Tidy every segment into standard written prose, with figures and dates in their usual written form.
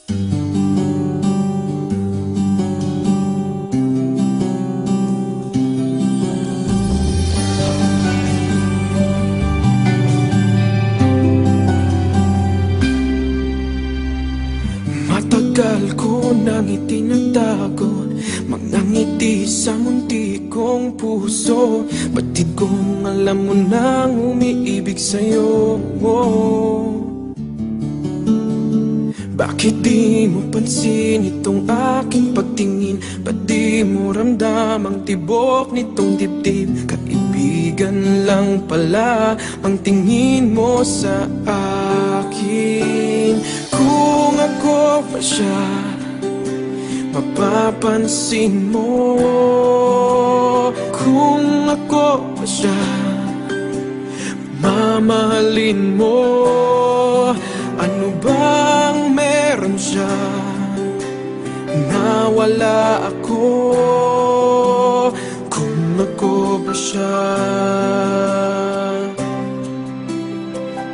Matagal ko nang itinatago mga ngiti sa munti kong puso. Batid kong alam mo nang umiibig sa'yo. Bakit di mo pansin itong aking pagtingin? Ba't di mo ramdam ang tibok nitong dibdib? Kaibigan lang pala ang tingin mo sa akin. Kung ako pa siya, mapapansin mo. Kung ako pa siya, mamahalin mo. Ano bang meron siya na wala ako? Kung ako ba siya,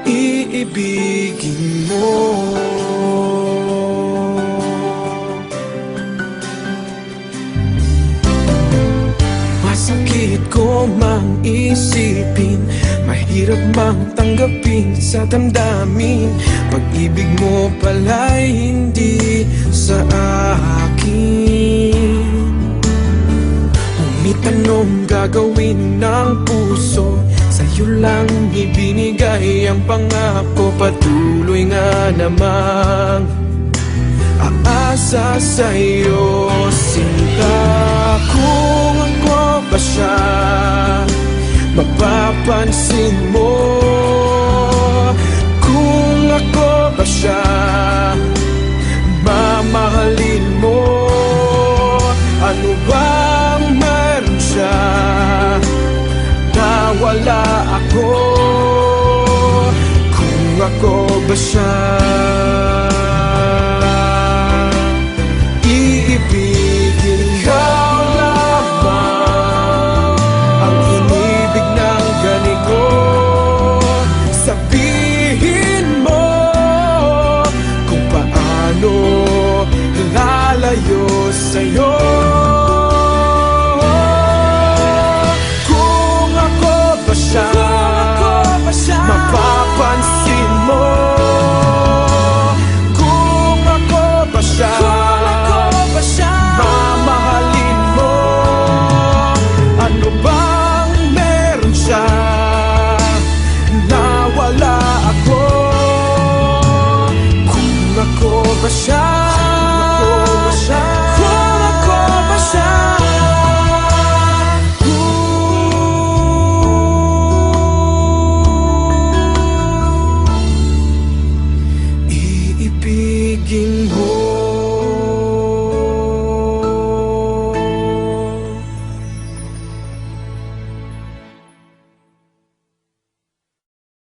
iibigin mo. Masakit ko mang isipin, mahirap mang tanggapin sa damdamin. Pag-ibig mo pala'y hindi sa akin. Ngunit anong gagawin ng puso? Sa'yo lang ibinigay ang pangako. Patuloy nga namang aasa sa'yo, sinta. Kung ako ba siya, mapapansin mo. Kung ako ba siya, mamahalin mo. Ano bang meron siya na wala ako? Kung ako ba siya, iibigin ka lamang. Ang inibig ng ganito, sabihin mo kung paano lalayo sa'yo. Kung ako ba siya, mapapansin mo. Kung ako ba siya, mamahalin mo. Ano bang meron siya na wala ako? Kung ako ba siya,